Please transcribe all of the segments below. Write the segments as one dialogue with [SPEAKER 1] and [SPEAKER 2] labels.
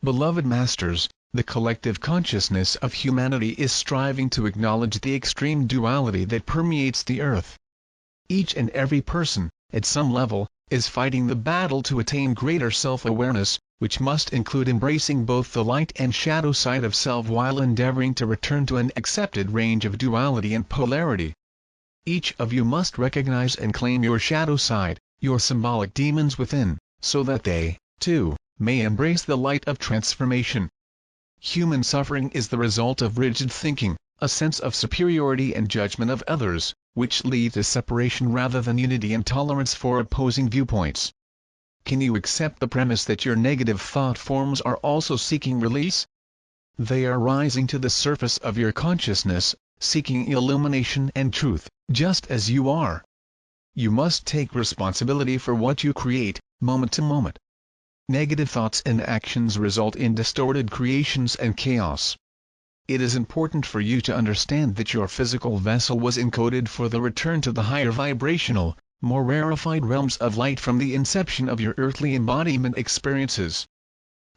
[SPEAKER 1] Beloved Masters, the collective consciousness of humanity is striving to acknowledge the extreme duality that permeates the earth. Each and every person, at some level, is fighting the battle to attain greater self-awareness, which must include embracing both the light and shadow side of self while endeavoring to return to an accepted range of duality and polarity. Each of you must recognize and claim your shadow side, your symbolic demons within, so that they, too, may embrace the light of transformation. Human suffering is the result of rigid thinking, a sense of superiority and judgment of others, which lead to separation rather than unity and tolerance for opposing viewpoints. Can you accept the premise that your negative thought forms are also seeking release? They are rising to the surface of your consciousness, seeking illumination and truth, just as you are. You must take responsibility for what you create, moment to moment. Negative thoughts and actions result in distorted creations and chaos. It is important for you to understand that your physical vessel was encoded for the return to the higher vibrational, more rarefied realms of light from the inception of your earthly embodiment experiences.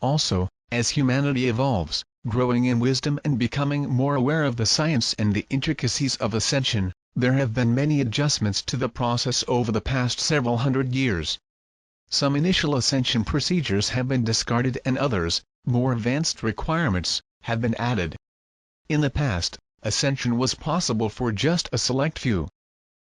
[SPEAKER 1] Also, as humanity evolves, growing in wisdom and becoming more aware of the science and the intricacies of ascension, there have been many adjustments to the process over the past several hundred years. Some initial ascension procedures have been discarded and others, more advanced requirements, have been added. In the past, ascension was possible for just a select few.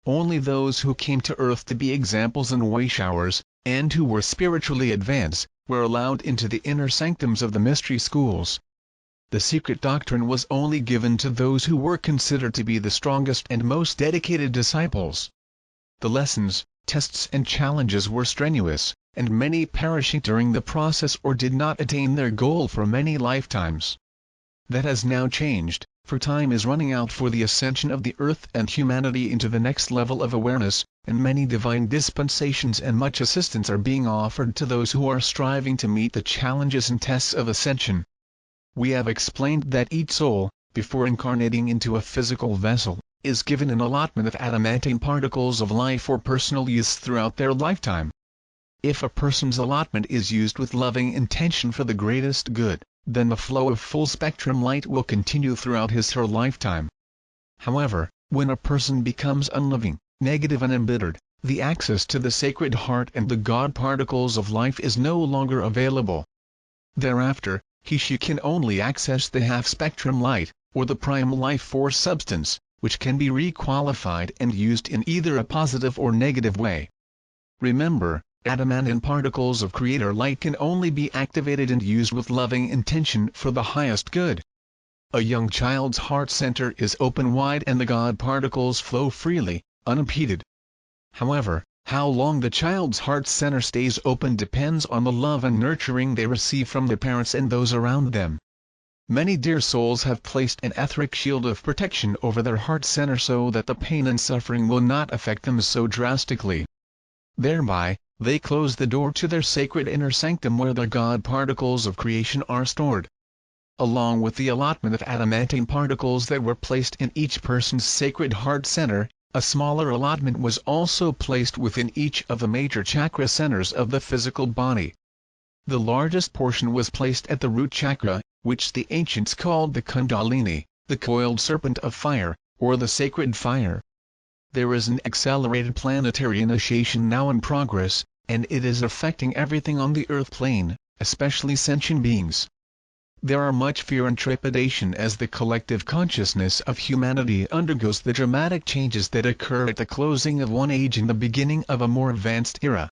[SPEAKER 1] Only those who came to Earth to be examples and way-showers, and who were spiritually advanced, were allowed into the inner sanctums of the mystery schools. The secret doctrine was only given to those who were considered to be the strongest and most dedicated disciples. The lessons, tests and challenges were strenuous, and many perishing during the process or did not attain their goal for many lifetimes. That has now changed, for time is running out for the ascension of the earth and humanity into the next level of awareness, and many divine dispensations and much assistance are being offered to those who are striving to meet the challenges and tests of ascension. We have explained that each soul, before incarnating into a physical vessel, is given an allotment of adamantine particles of life for personal use throughout their lifetime. If a person's allotment is used with loving intention for the greatest good, then the flow of full-spectrum light will continue throughout his/her lifetime. However, when a person becomes unloving, negative and embittered, the access to the Sacred Heart and the God particles of life is no longer available. Thereafter, he/she can only access the half-spectrum light, or the prime life force substance, which can be requalified and used in either a positive or negative way. Remember, adamantine particles of creator light can only be activated and used with loving intention for the highest good. A young child's heart center is open wide and the God particles flow freely, unimpeded. However, how long the child's heart center stays open depends on the love and nurturing they receive from their parents and those around them. Many dear souls have placed an etheric shield of protection over their heart center so that the pain and suffering will not affect them so drastically. Thereby, they close the door to their sacred inner sanctum where the God particles of creation are stored. Along with the allotment of adamantine particles that were placed in each person's sacred heart center, a smaller allotment was also placed within each of the major chakra centers of the physical body. The largest portion was placed at the root chakra, which the ancients called the Kundalini, the coiled serpent of fire, or the sacred fire. There is an accelerated planetary initiation now in progress, and it is affecting everything on the earth plane, especially sentient beings. There are much fear and trepidation as the collective consciousness of humanity undergoes the dramatic changes that occur at the closing of one age and the beginning of a more advanced era.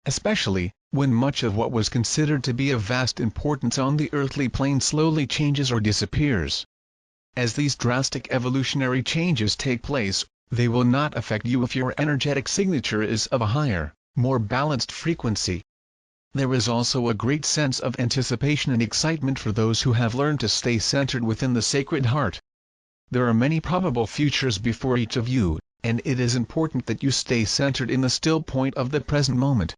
[SPEAKER 1] Especially, when much of what was considered to be of vast importance on the earthly plane slowly changes or disappears. As these drastic evolutionary changes take place, they will not affect you if your energetic signature is of a higher, more balanced frequency. There is also a great sense of anticipation and excitement for those who have learned to stay centered within the Sacred Heart. There are many probable futures before each of you, and it is important that you stay centered in the still point of the present moment.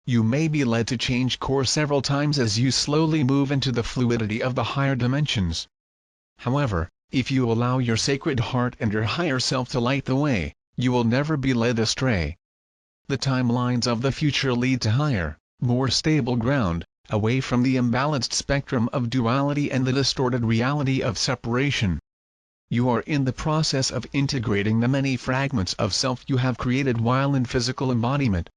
[SPEAKER 1] You may be led to change course several times as you slowly move into the fluidity of the higher dimensions. However, if you allow your Sacred Heart and your higher self to light the way, you will never be led astray. The timelines of the future lead to higher, more stable ground, away from the imbalanced spectrum of duality and the distorted reality of separation. You are in the process of integrating the many fragments of self you have created while in physical embodiment.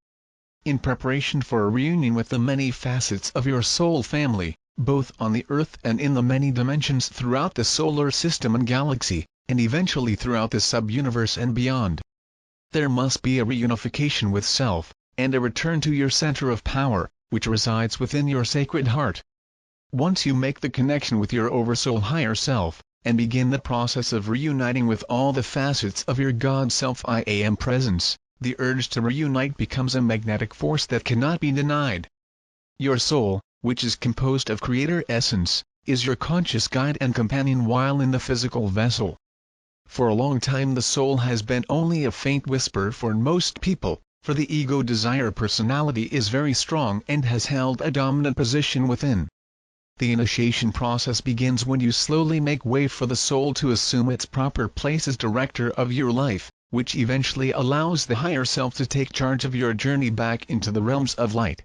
[SPEAKER 1] In preparation for a reunion with the many facets of your soul family, both on the earth and in the many dimensions throughout the solar system and galaxy, and eventually throughout the sub-universe and beyond. There must be a reunification with self, and a return to your center of power, which resides within your sacred heart. Once you make the connection with your oversoul higher self, and begin the process of reuniting with all the facets of your God Self I Am presence, the urge to reunite becomes a magnetic force that cannot be denied. Your soul, which is composed of Creator Essence, is your conscious guide and companion while in the physical vessel. For a long time the soul has been only a faint whisper for most people, for the ego desire personality is very strong and has held a dominant position within. The initiation process begins when you slowly make way for the soul to assume its proper place as director of your life, which eventually allows the higher self to take charge of your journey back into the realms of light.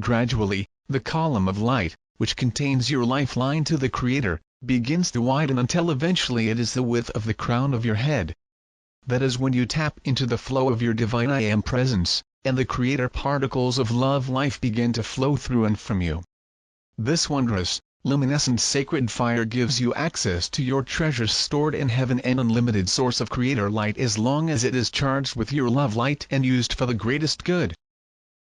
[SPEAKER 1] Gradually, the column of light, which contains your lifeline to the Creator, begins to widen until eventually it is the width of the crown of your head. That is when you tap into the flow of your divine I Am presence, and the Creator particles of love life begin to flow through and from you. This wondrous, luminescent sacred fire gives you access to your treasures stored in heaven and unlimited source of Creator light as long as it is charged with your love light and used for the greatest good.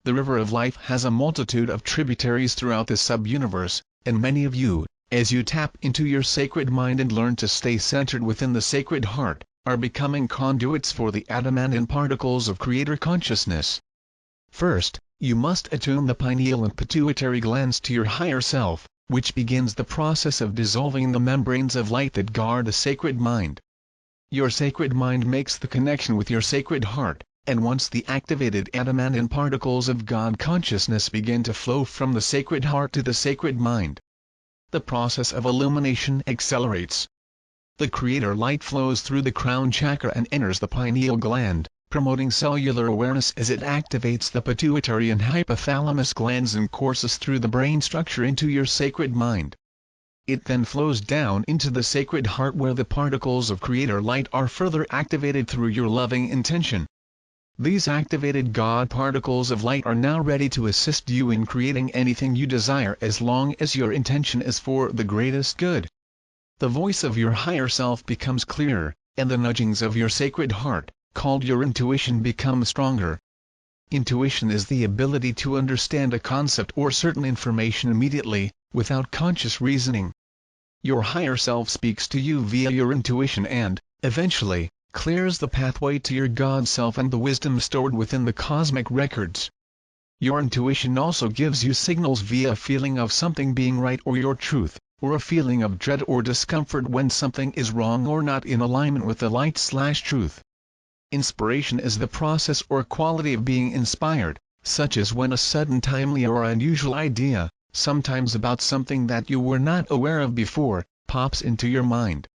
[SPEAKER 1] The river of life has a multitude of tributaries throughout the sub-universe, and many of you, as you tap into your sacred mind and learn to stay centered within the sacred heart, are becoming conduits for the adamantine particles of Creator consciousness. First, you must attune the pineal and pituitary glands to your higher self, which begins the process of dissolving the membranes of light that guard a sacred mind. Your sacred mind makes the connection with your sacred heart, and once the activated adamantine particles of God consciousness begin to flow from the sacred heart to the sacred mind, the process of illumination accelerates. The Creator light flows through the crown chakra and enters the pineal gland, promoting cellular awareness as it activates the pituitary and hypothalamus glands and courses through the brain structure into your sacred mind. It then flows down into the sacred heart where the particles of Creator light are further activated through your loving intention. These activated God particles of light are now ready to assist you in creating anything you desire as long as your intention is for the greatest good. The voice of your higher self becomes clearer, and the nudgings of your sacred heart, called your intuition, become stronger. Intuition is the ability to understand a concept or certain information immediately, without conscious reasoning. Your higher self speaks to you via your intuition and, eventually, clears the pathway to your God self and the wisdom stored within the cosmic records. Your intuition also gives you signals via a feeling of something being right or your truth, or a feeling of dread or discomfort when something is wrong or not in alignment with the light/truth. Inspiration is the process or quality of being inspired, such as when a sudden timely or unusual idea, sometimes about something that you were not aware of before, pops into your mind.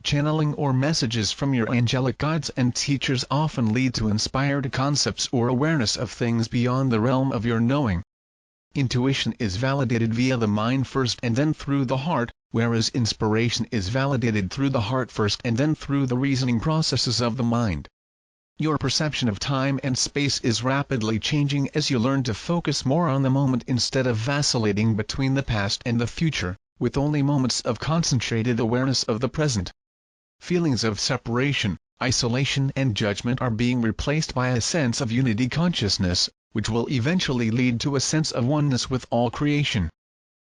[SPEAKER 1] Channeling or messages from your angelic guides and teachers often lead to inspired concepts or awareness of things beyond the realm of your knowing. Intuition is validated via the mind first and then through the heart, whereas inspiration is validated through the heart first and then through the reasoning processes of the mind. Your perception of time and space is rapidly changing as you learn to focus more on the moment instead of vacillating between the past and the future, with only moments of concentrated awareness of the present. Feelings of separation, isolation and judgment are being replaced by a sense of unity consciousness, which will eventually lead to a sense of oneness with all creation.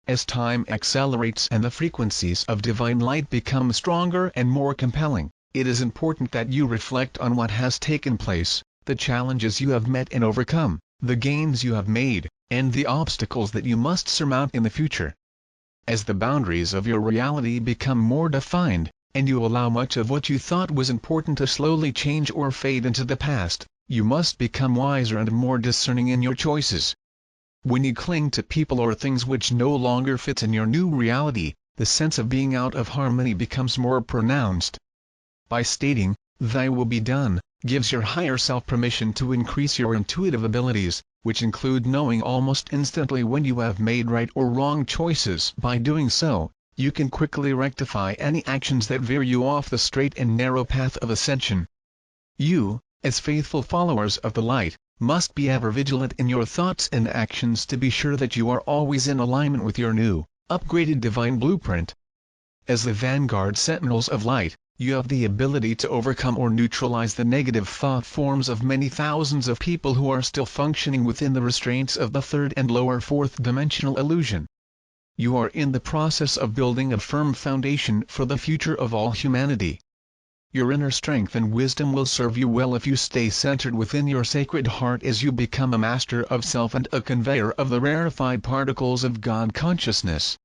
[SPEAKER 1] As time accelerates and the frequencies of divine light become stronger and more compelling, it is important that you reflect on what has taken place, the challenges you have met and overcome, the gains you have made, and the obstacles that you must surmount in the future. As the boundaries of your reality become more defined, and you allow much of what you thought was important to slowly change or fade into the past, you must become wiser and more discerning in your choices. When you cling to people or things which no longer fit in your new reality, the sense of being out of harmony becomes more pronounced. By stating, "Thy will be done," gives your higher self permission to increase your intuitive abilities, which include knowing almost instantly when you have made right or wrong choices. By doing so, you can quickly rectify any actions that veer you off the straight and narrow path of ascension. You, as faithful followers of the light, must be ever vigilant in your thoughts and actions to be sure that you are always in alignment with your new, upgraded divine blueprint. As the vanguard sentinels of light, you have the ability to overcome or neutralize the negative thought forms of many thousands of people who are still functioning within the restraints of the third and lower fourth dimensional illusion. You are in the process of building a firm foundation for the future of all humanity. Your inner strength and wisdom will serve you well if you stay centered within your sacred heart as you become a master of self and a conveyor of the rarefied particles of God consciousness.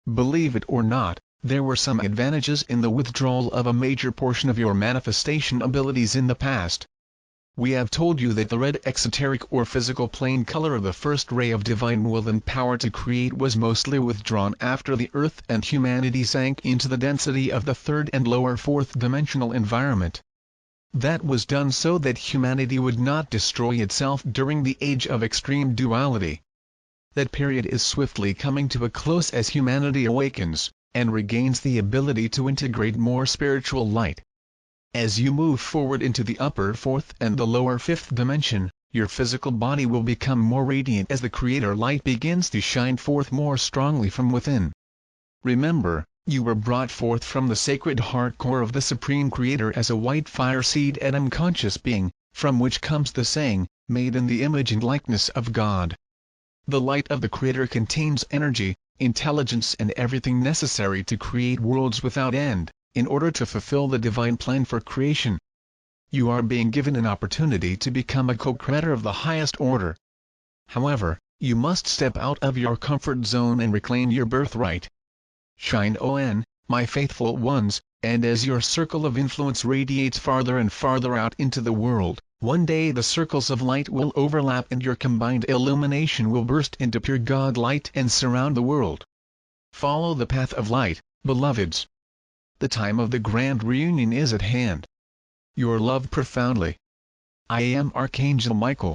[SPEAKER 1] Believe it or not, there were some advantages in the withdrawal of a major portion of your manifestation abilities in the past. We have told you that the red exoteric or physical plane color of the first ray of divine will and power to create was mostly withdrawn after the Earth and humanity sank into the density of the third and lower fourth dimensional environment. That was done so that humanity would not destroy itself during the age of extreme duality. That period is swiftly coming to a close as humanity awakens, and regains the ability to integrate more spiritual light. As you move forward into the upper fourth and the lower fifth dimension, your physical body will become more radiant as the Creator light begins to shine forth more strongly from within. Remember, you were brought forth from the sacred heart core of the Supreme Creator as a white fire seed atom conscious being, from which comes the saying, made in the image and likeness of God. The light of the Creator contains energy, intelligence and everything necessary to create worlds without end, in order to fulfill the divine plan for creation. You are being given an opportunity to become a co-creator of the highest order. However, you must step out of your comfort zone and reclaim your birthright. Shine on, my faithful ones, and as your circle of influence radiates farther and farther out into the world, one day the circles of light will overlap and your combined illumination will burst into pure God light and surround the world. Follow the path of light, beloveds. The time of the grand reunion is at hand. Your love profoundly. I am Archangel Michael.